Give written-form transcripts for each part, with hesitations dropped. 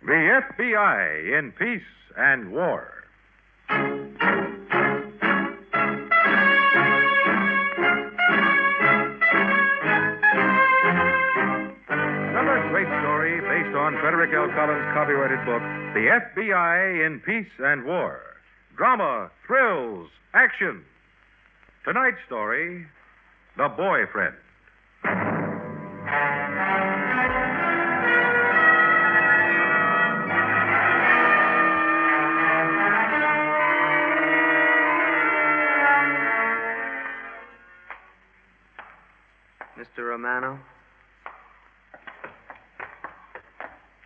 The FBI in Peace and War. Another great story based on Frederick L. Collins' copyrighted book, The FBI in Peace and War. Drama, thrills, action. Tonight's story, The Boyfriend. Mr. Romano?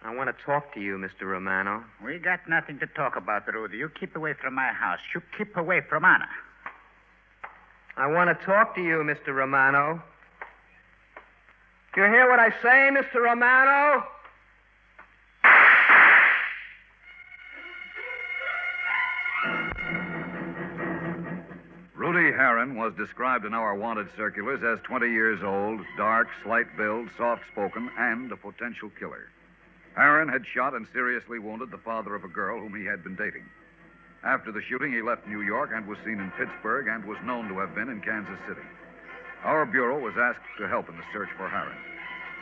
I want to talk to you, Mr. Romano. We got nothing to talk about, Rudy. You keep away from my house. You keep away from Anna. I want to talk to you, Mr. Romano. Do you hear what I say, Mr. Romano? Rudy Herron was described in our wanted circulars as 20 years old, dark, slight build, soft-spoken, and a potential killer. Herron had shot and seriously wounded the father of a girl whom he had been dating. After the shooting, he left New York and was seen in Pittsburgh and was known to have been in Kansas City. Our bureau was asked to help in the search for Herron.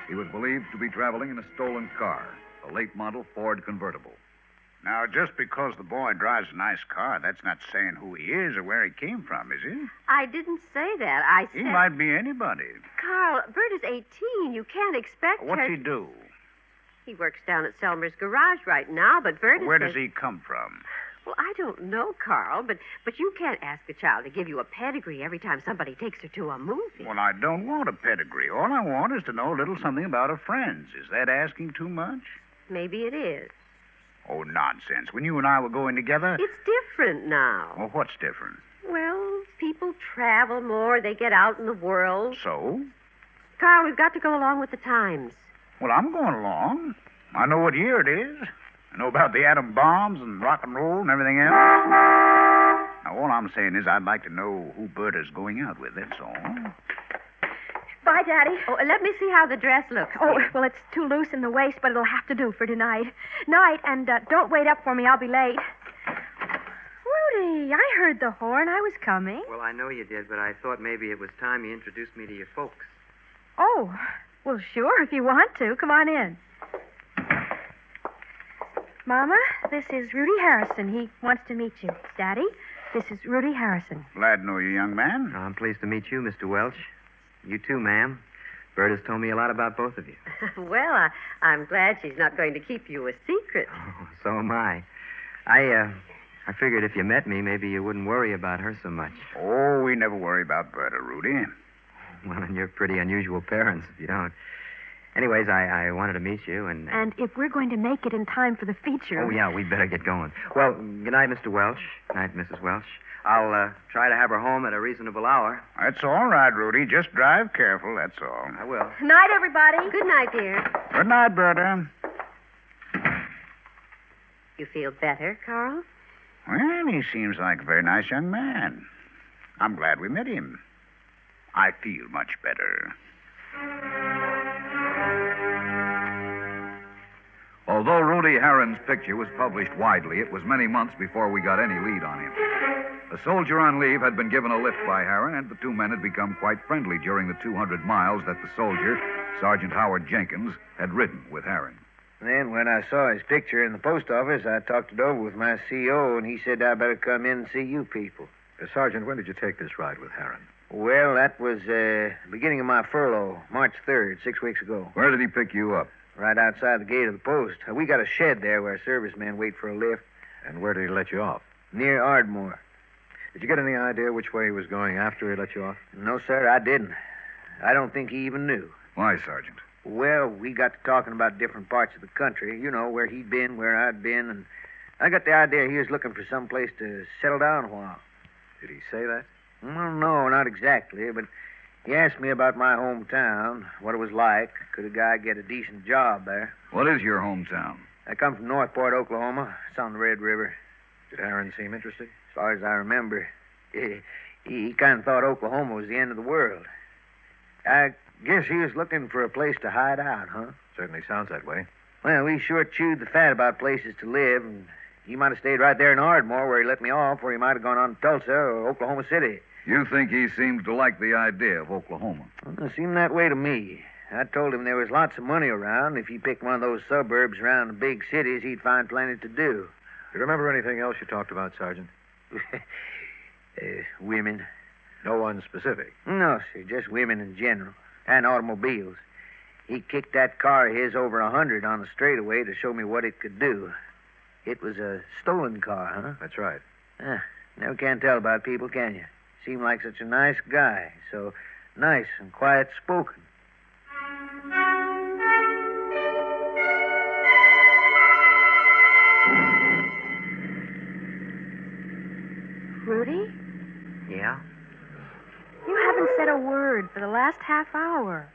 He was believed to be traveling in a stolen car, a late model Ford convertible. Now, just because the boy drives a nice car, that's not saying who he is or where he came from, is it? I didn't say that. I said... He might be anybody. Carl, Bert is 18. You can't expect What's her... he do? He works down at Selmer's garage right now, but Bert Where says... does he come from? Well, I don't know, Carl, but you can't ask a child to give you a pedigree every time somebody takes her to a movie. Well, I don't want a pedigree. All I want is to know a little something about her friends. Is that asking too much? Maybe it is. Oh, nonsense. When you and I were going together... It's different now. Well, what's different? Well, people travel more. They get out in the world. So? Carl, we've got to go along with the times. Well, I'm going along. I know what year it is. I know about the atom bombs and rock and roll and everything else. Now, all I'm saying is I'd like to know who Berta's going out with, that's all. Bye, Daddy. Oh, let me see how the dress looks. Oh, dear. well, it's too loose in the waist, but it'll have to do for tonight. Night, and don't wait up for me. I'll be late. Rudy, I heard the horn. I was coming. Well, I know you did, but I thought maybe it was time you introduced me to your folks. Oh, well, sure, if you want to. Come on in. Mama, this is Rudy Harrison. He wants to meet you. Daddy, this is Rudy Harrison. Glad to know you, young man. I'm pleased to meet you, Mr. Welch. You too, ma'am. Bert has told me a lot about both of you. Well, I'm glad she's not going to keep you a secret. Oh, so am I. I figured if you met me, maybe you wouldn't worry about her so much. Oh, we never worry about Berta, Rudy. Well, and you're pretty unusual parents if you don't. Anyways, I wanted to meet you, and... And if we're going to make it in time for the feature... Oh, yeah, we'd better get going. Well, good night, Mr. Welch. Good night, Mrs. Welch. I'll try to have her home at a reasonable hour. That's all right, Rudy. Just drive careful, that's all. I will. Night, everybody. Good night, dear. Good night, Berta. You feel better, Carl? Well, he seems like a very nice young man. I'm glad we met him. I feel much better. Although Rudy Herron's picture was published widely, it was many months before we got any lead on him. A soldier on leave had been given a lift by Herron, and the two men had become quite friendly during the 200 miles that the soldier, Sergeant Howard Jenkins, had ridden with Herron. Then when I saw his picture in the post office, I talked it over with my CO, and he said I better come in and see you people. Sergeant, when did you take this ride with Herron? Well, that was the beginning of my furlough, March 3rd, 6 weeks ago. Where did he pick you up? Right outside the gate of the post. We got a shed there where servicemen wait for a lift. And where did he let you off? Near Ardmore. Did you get any idea which way he was going after he let you off? No, sir, I didn't. I don't think he even knew. Why, Sergeant? Well, we got to talking about different parts of the country. You know, where he'd been, where I'd been, and I got the idea he was looking for some place to settle down a while. Did he say that? Well, no, not exactly, but he asked me about my hometown, what it was like. Could a guy get a decent job there? What is your hometown? I come from Northport, Oklahoma. It's on the Red River. Did Herron seem interested? As far as I remember, he kind of thought Oklahoma was the end of the world. I guess he was looking for a place to hide out, huh? Certainly sounds that way. Well, we sure chewed the fat about places to live, and he might have stayed right there in Ardmore where he let me off, or he might have gone on to Tulsa or Oklahoma City. You think he seems to like the idea of Oklahoma? Well, it seemed that way to me. I told him there was lots of money around. If he picked one of those suburbs around the big cities, he'd find plenty to do. Do you remember anything else you talked about, Sergeant? Women. No one specific. No, sir, just women in general, and automobiles. He kicked that car of his over 100 on the straightaway to show me what it could do. It was a stolen car, huh? That's right. Never can tell about people, can you? Seemed like such a nice guy, so nice and quiet-spoken. Rudy, Yeah? you haven't said a word for the last half hour.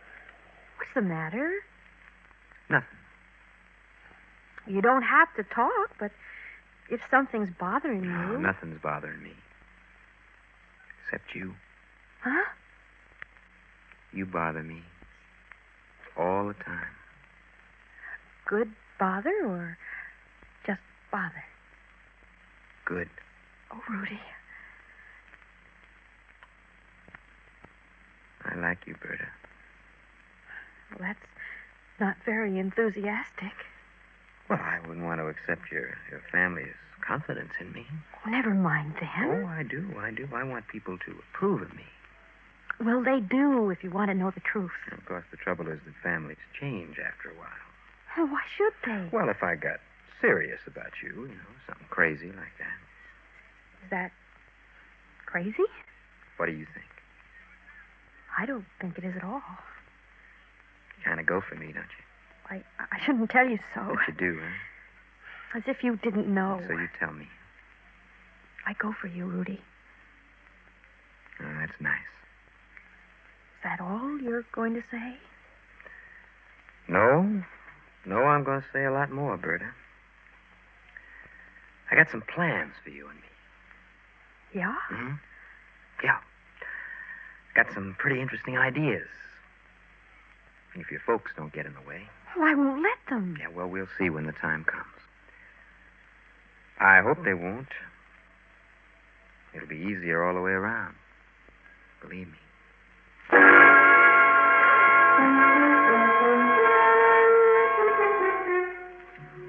What's the matter? Nothing. You don't have to talk, but if something's bothering you... Nothing's bothering me. Except you. Huh? You bother me. All the time. Good bother or just bother? Good. Oh, Rudy. I like you, Berta. Well, that's not very enthusiastic. Well, I wouldn't want to accept your family's confidence in me. Never mind them. Oh, I do. I want people to approve of me. Well, they do if you want to know the truth. Of course, the trouble is that families change after a while. Well, why should they? Well, if I got serious about you, something crazy like that. Is that crazy? What do you think? I don't think it is at all. You kind of go for me, don't you? I shouldn't tell you so. But you do, huh? As if you didn't know. So you tell me. I go for you, Rudy. Oh, that's nice. Is that all you're going to say? No, I'm going to say a lot more, Berta. I got some plans for you and me. Yeah? Mm-hmm. Yeah. Got some pretty interesting ideas. If your folks don't get in the way. Oh, I won't let them. Yeah, well, we'll see when the time comes. I hope they won't. It'll be easier all the way around. Believe me.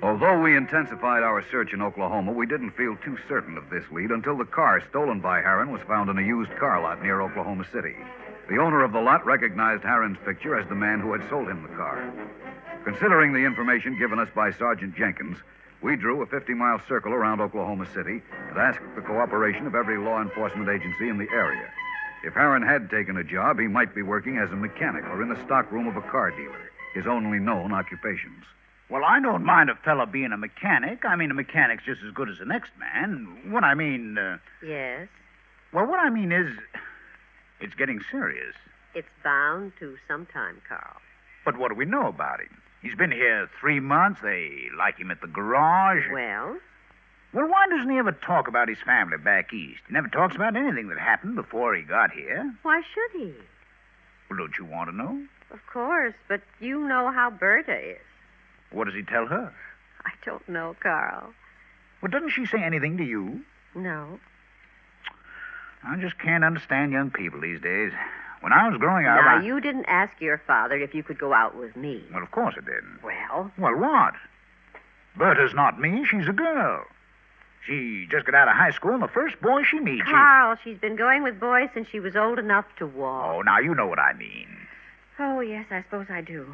Although we intensified our search in Oklahoma, we didn't feel too certain of this lead until the car stolen by Harron was found in a used car lot near Oklahoma City. The owner of the lot recognized Harron's picture as the man who had sold him the car. Considering the information given us by Sergeant Jenkins, we drew a 50-mile circle around Oklahoma City and asked the cooperation of every law enforcement agency in the area. If Harron had taken a job, he might be working as a mechanic or in the stockroom of a car dealer, his only known occupations. Well, I don't mind a fella being a mechanic. I mean, a mechanic's just as good as the next man. What I mean, Yes, well, what I mean is, it's getting serious. it's bound to sometime, Carl. But what do we know about him? He's been here 3 months. They like him at the garage. Well, Well, why doesn't he ever talk about his family back east? He never talks about anything that happened before he got here. why should he? Well, don't you want to know? Of course, but you know how Berta is. What does he tell her? I don't know, Carl. Well, doesn't she say anything to you? No. I just can't understand young people these days. When I was growing up, Now, you didn't ask your father if you could go out with me. Well, of course I didn't. Well, Well, what? Berta's not me. She's a girl. She just got out of high school, and the first boy she meets... Carl, she's been going with boys since she was old enough to walk. Oh, now you know what I mean. Oh, yes, I suppose I do.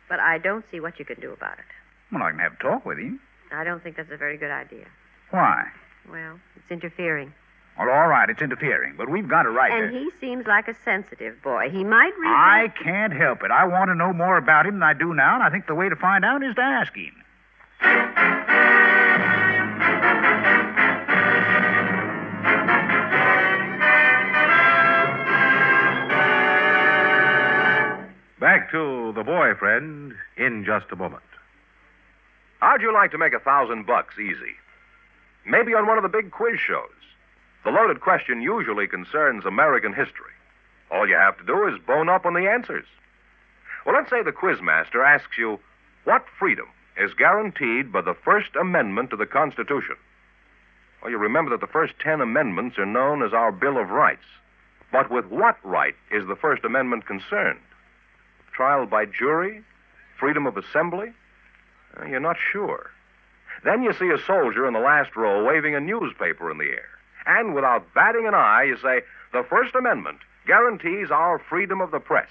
But I don't see what you can do about it. Well, I can have a talk with him. I don't think that's a very good idea. Why? Well, it's interfering. Well, all right, it's interfering, but we've got a right And to... he seems like a sensitive boy. He might read I can't help it. I want to know more about him than I do now, and I think the way to find out is to ask him. Back to the boyfriend in just a moment. How'd you like to make $1,000 easy? Maybe on one of the big quiz shows. The loaded question usually concerns American history. All you have to do is bone up on the answers. Well, let's say the quizmaster asks you, what freedom is guaranteed by the First Amendment to the Constitution. Well, you remember that the first 10 amendments are known as our Bill of Rights. But with what right is the First Amendment concerned? Trial by jury? Freedom of assembly? You're not sure. Then you see a soldier in the last row waving a newspaper in the air. And without batting an eye, you say, the First Amendment guarantees our freedom of the press.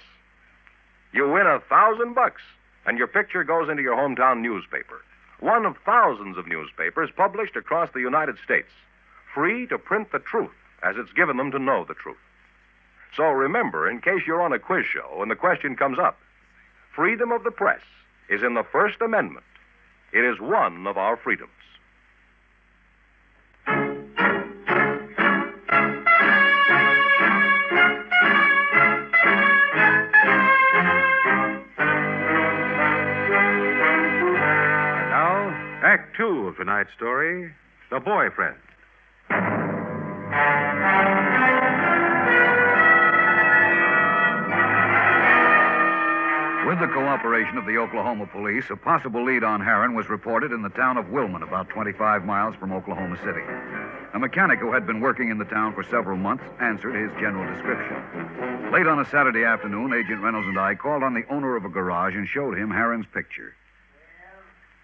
You win $1,000, and your picture goes into your hometown newspaper. One of thousands of newspapers published across the United States, free to print the truth as it's given them to know the truth. So remember, in case you're on a quiz show and the question comes up, freedom of the press is in the First Amendment. It is one of our freedoms. And now, Act Two of tonight's story, The Boyfriend. With the cooperation of the Oklahoma police, a possible lead on Heron was reported in the town of Wilmot, about 25 miles from Oklahoma City. A mechanic who had been working in the town for several months answered his general description. Late on a Saturday afternoon, Agent Reynolds and I called on the owner of a garage and showed him Heron's picture.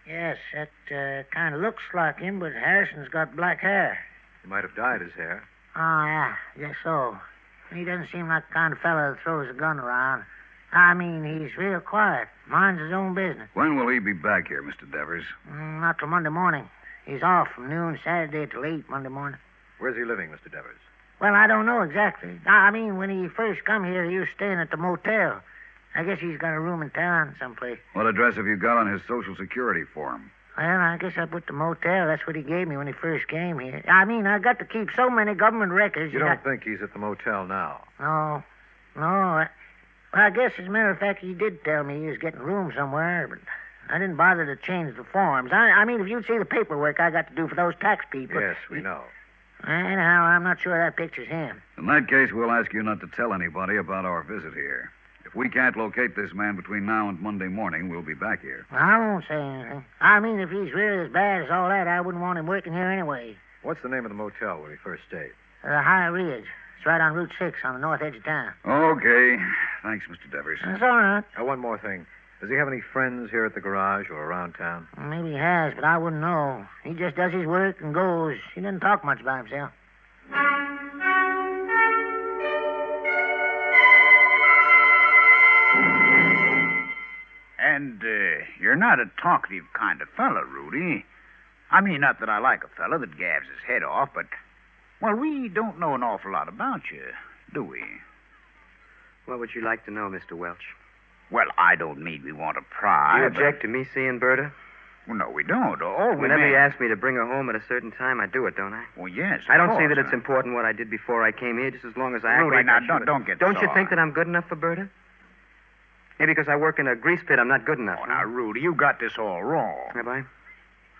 Yes, that kind of looks like him, but Harrison's got black hair. He might have dyed his hair. Oh, yeah, guess so. He doesn't seem like the kind of fellow that throws a gun around. I mean, he's real quiet. Minds his own business. When will he be back here, Mr. Devers? Not till Monday morning. He's off from noon Saturday till 8 Monday morning. Where's he living, Mr. Devers? Well, I don't know exactly. I mean, when he first come here, he was staying at the motel. I guess he's got a room in town someplace. What address have you got on his Social Security form? Well, I guess I put the motel. That's what he gave me when he first came here. I mean, I got to keep so many government records. You don't think he's at the motel now? No. Well, I guess, as a matter of fact, he did tell me he was getting room somewhere, but I didn't bother to change the forms. I mean, if you'd see the paperwork I got to do for those tax people. Yes, we know. Anyhow, I'm not sure that picture's him. In that case, we'll ask you not to tell anybody about our visit here. If we can't locate this man between now and Monday morning, we'll be back here. I won't say anything. I mean, if he's really as bad as all that, I wouldn't want him working here anyway. What's the name of the motel where he first stayed? The High Ridge. It's right on Route 6 on the north edge of town. Okay. Thanks, Mr. Devers. That's all right. One more thing. Does he have any friends here at the garage or around town? Maybe he has, but I wouldn't know. He just does his work and goes. He doesn't talk much about himself. And you're not a talkative kind of fella, Rudy. I mean, not that I like a fella that gabs his head off, but, well, we don't know an awful lot about you, do we? What would you like to know, Mr. Welch? Well, I don't mean we want to pry. Do you object to me seeing Berta? Well, no, we don't. All we Whenever meant... you ask me to bring her home at a certain time, I do it, don't I? Well, yes, I don't of see course, that it's important what I did before I came here, just as long as I act Rudy, like now, I should. don't get Don't you sore. think that I'm good enough for Berta? Maybe because I work in a grease pit, I'm not good enough. Oh, now, Rudy, you got this all wrong. Have I?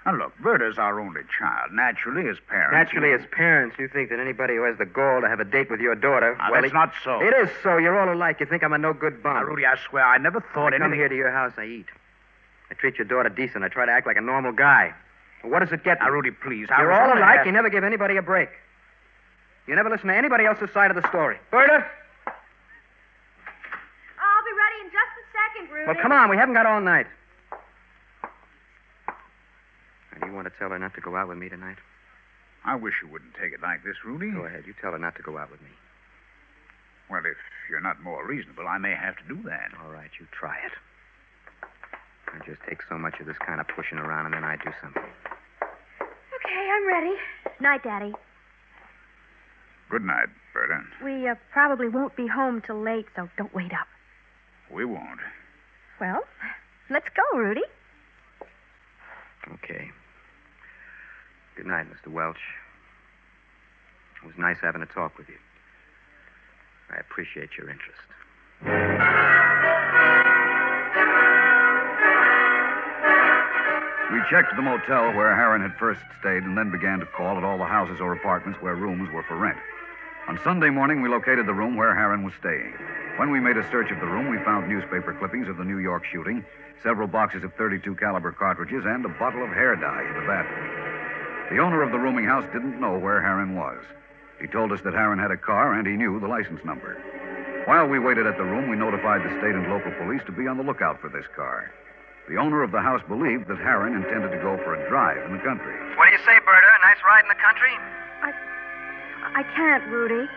Now, look, Berta's our only child. Naturally, as parents... Naturally, as parents, you think that anybody who has the gall to have a date with your daughter... Now, well, that's not so. It is so. You're all alike. You think I'm a no-good bum. Now, Rudy, I swear I never thought I come anything... here to your house, I eat. I treat your daughter decent. I try to act like a normal guy. Well, what does it get me? Now, Rudy, please. You're all alike. You never give anybody a break. You never listen to anybody else's side of the story. Berta? I'll be ready in just a second, Rudy. Well, come on. We haven't got all night. And you want to tell her not to go out with me tonight? I wish you wouldn't take it like this, Rudy. Go ahead. You tell her not to go out with me. Well, if you're not more reasonable, I may have to do that. All right. You try it. I just take so much of this kind of pushing around, and then I do something. Okay, I'm ready. Night, Daddy. Good night, Berta. We probably won't be home till late, so don't wait up. We won't. Well, let's go, Rudy. Okay. Good night, Mr. Welch. It was nice having a talk with you. I appreciate your interest. We checked the motel where Heron had first stayed and then began to call at all the houses or apartments where rooms were for rent. On Sunday morning, we located the room where Harron was staying. When we made a search of the room, we found newspaper clippings of the New York shooting, several boxes of .32 caliber cartridges, and a bottle of hair dye in the bathroom. The owner of the rooming house didn't know where Harron was. He told us that Harron had a car and he knew the license number. While we waited at the room, we notified the state and local police to be on the lookout for this car. The owner of the house believed that Harron intended to go for a drive in the country. What do you say, Berta? A nice ride in the country? I can't, Rudy.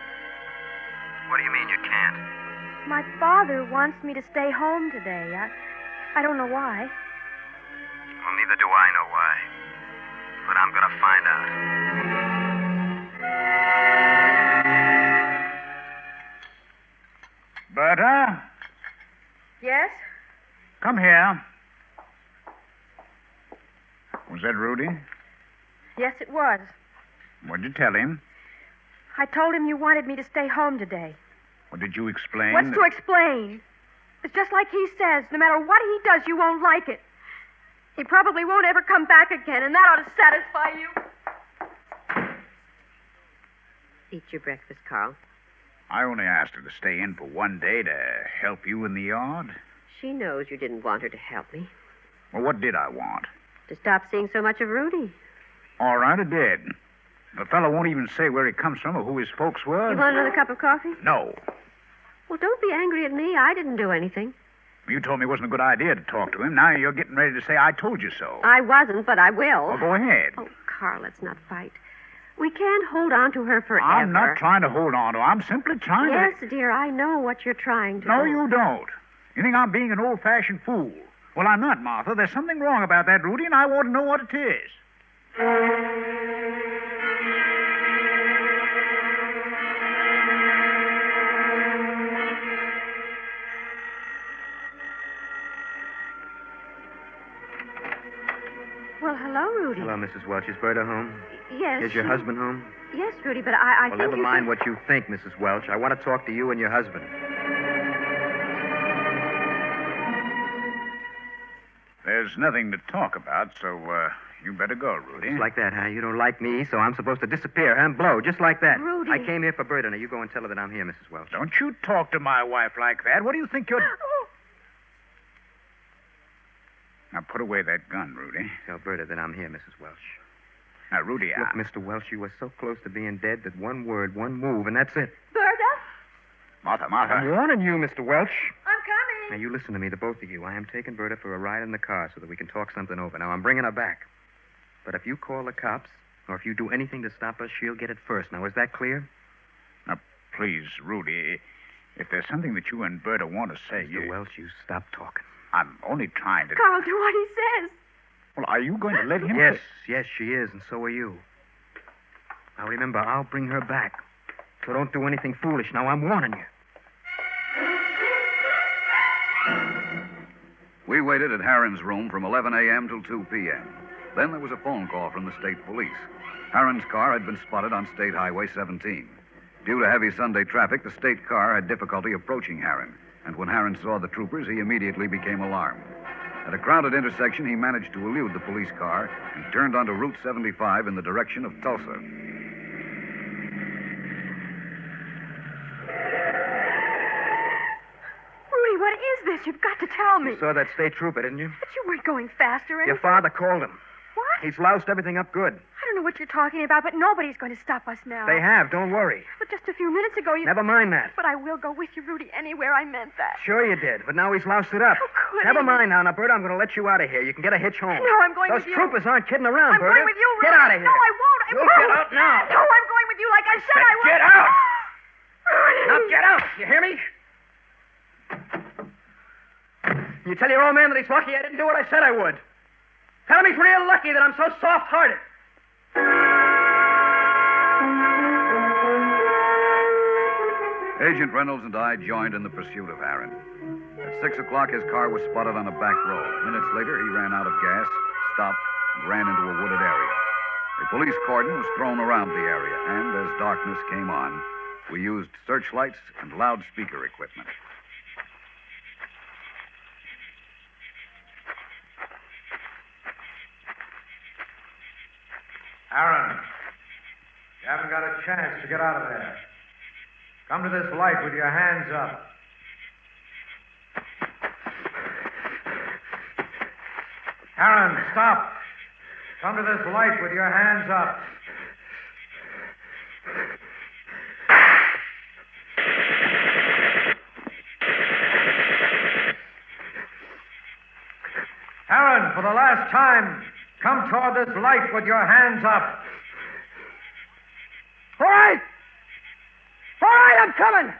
What do you mean you can't? My father wants me to stay home today. I don't know why. Well, neither do I know why. But I'm going to find out. Berta, Yes? come here. Was that Rudy? Yes, it was. What'd you tell him? I told him you wanted me to stay home today. What did you explain? What's to explain? It's just like he says. No matter what he does, you won't like it. He probably won't ever come back again, and that ought to satisfy you. Eat your breakfast, Carl. I only asked her to stay in for one day to help you in the yard. She knows you didn't want her to help me. Well, what did I want? To stop seeing so much of Rudy. All right, I did. The fellow won't even say where he comes from or who his folks were. You want another cup of coffee? No. Well, don't be angry at me. I didn't do anything. You told me it wasn't a good idea to talk to him. Now you're getting ready to say I told you so. I wasn't, but I will. Well, go ahead. Oh, Carl, let's not fight. We can't hold on to her forever. I'm not trying to hold on to her. I'm simply trying Yes, to... dear, I know what you're trying to No, do. you don't. You think I'm being an old-fashioned fool. Well, I'm not, Martha. There's something wrong about that, Rudy, and I want to know what it is. Well, hello, Rudy. Hello, Mrs. Welch. Is Berta home? Yes. Is your she- husband home? Yes, Rudy, but I Well, think never you mind can- what you think, Mrs. Welch. I want to talk to you and your husband. There's nothing to talk about, so you better go, Rudy. Just like that, huh? You don't like me, so I'm supposed to disappear, huh? Blow, just like that. Rudy. I came here for Berta. Now, you go and tell her that I'm here, Mrs. Welch. Don't you talk to my wife like that. What do you think you're... Oh, Now, put away that gun, Rudy. Tell Berta that I'm here, Mrs. Welch. Now, Rudy, Look, Mr. Welch, you were so close to being dead that one word, one move, and that's it. Berta, Martha. I'm warning you, Mr. Welch. I'm coming. Now, you listen to me, the both of you. I am taking Berta for a ride in the car so that we can talk something over. Now, I'm bringing her back. But if you call the cops, or if you do anything to stop us, she'll get it first. Now, is that clear? Now, please, Rudy, if there's something that you and Berta want to say, Mr. Welch, you stop talking. I'm only trying to... Carl, do what he says. Well, are you going to let him... Yes, she is, and so are you. Now, remember, I'll bring her back. So don't do anything foolish. Now, I'm warning you. We waited at Harron's room from 11 a.m. till 2 p.m. Then there was a phone call from the state police. Harron's car had been spotted on State Highway 17. Due to heavy Sunday traffic, the state car had difficulty approaching Harron. And when Harron saw the troopers, he immediately became alarmed. At a crowded intersection, he managed to elude the police car and turned onto Route 75 in the direction of Tulsa. Rudy, what is this? You've got to tell me. You saw that state trooper, didn't you? But you weren't going faster or Your anything. father called him. What? He's loused everything up good. I don't know what you're talking about, but nobody's going to stop us now. They have, don't worry. But just a few minutes ago, you... Never mind that. But I will go with you, Rudy, anywhere. I meant that. Sure you did, but now he's loused it up. How could Never he? mind now, Berta. I'm going to let you out of here. You can get a hitch home. No, I'm going Those with you. troopers aren't kidding around, I'm Berta. going with you, Rudy. Get out of here. No, I won't. I You'll won't. get out now. No, I'm going with you like I said I would. Get out! Rudy. Now get out! You hear me? You tell your old man that he's lucky I didn't do what I said I would. Tell him he's real lucky that I'm so soft-hearted. Agent Reynolds and I joined in the pursuit of Harron. At 6 o'clock, his car was spotted on a back road. Minutes later, he ran out of gas, stopped, and ran into a wooded area. A police cordon was thrown around the area, and as darkness came on, we used searchlights and loudspeaker equipment. Aaron, you haven't got a chance to get out of there. Come to this light with your hands up. Aaron, stop. Come to this light with your hands up. Aaron, for the last time, come toward this light with your hands up. All right. All right, I'm coming.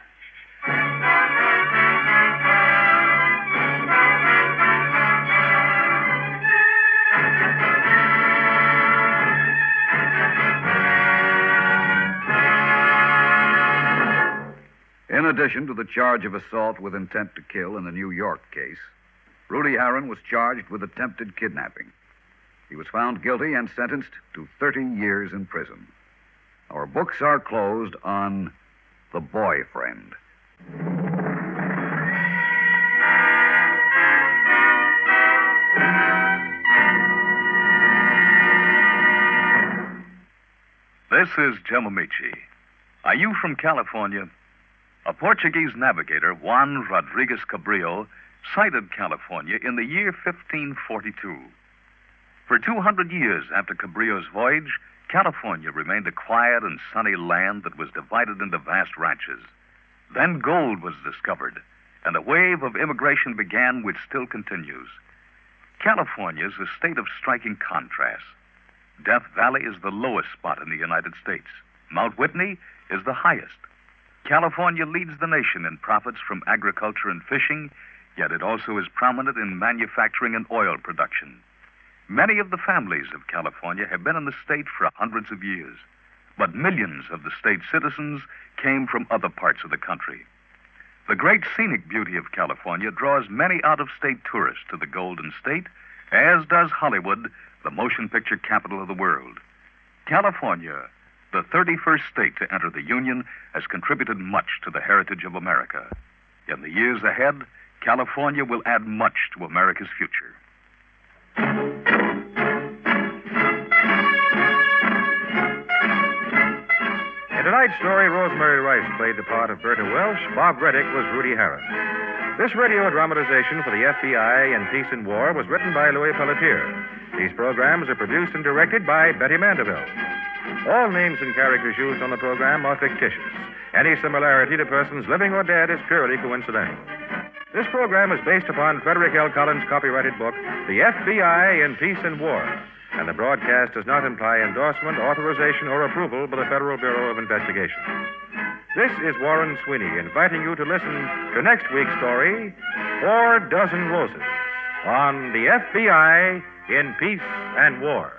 In addition to the charge of assault with intent to kill in the New York case, Rudy Harron was charged with attempted kidnapping. He was found guilty and sentenced to 30 years in prison. Our books are closed on The Boyfriend. This is Jim Amici. Are you from California? A Portuguese navigator, Juan Rodriguez Cabrillo, sighted California in the year 1542. For 200 years after Cabrillo's voyage, California remained a quiet and sunny land that was divided into vast ranches. Then gold was discovered, and a wave of immigration began which still continues. California is a state of striking contrast. Death Valley is the lowest spot in the United States. Mount Whitney is the highest. California leads the nation in profits from agriculture and fishing, yet it also is prominent in manufacturing and oil production. Many of the families of California have been in the state for hundreds of years, but millions of the state's citizens came from other parts of the country. The great scenic beauty of California draws many out-of-state tourists to the Golden State, as does Hollywood, the motion picture capital of the world. California, the 31st state to enter the Union, has contributed much to the heritage of America. In the years ahead, California will add much to America's future. In tonight's story, Rosemary Rice played the part of Berta Welsh. Bob Reddick was Rudy Harron. This radio dramatization for the FBI in Peace and War was written by Louis Pelletier. These programs are produced and directed by Betty Mandeville. All names and characters used on the program are fictitious. Any similarity to persons living or dead is purely coincidental. This program is based upon Frederick L. Collins' copyrighted book, The FBI in Peace and War, and the broadcast does not imply endorsement, authorization, or approval by the Federal Bureau of Investigation. This is Warren Sweeney inviting you to listen to next week's story, 4 Dozen Roses, on the FBI in Peace and War.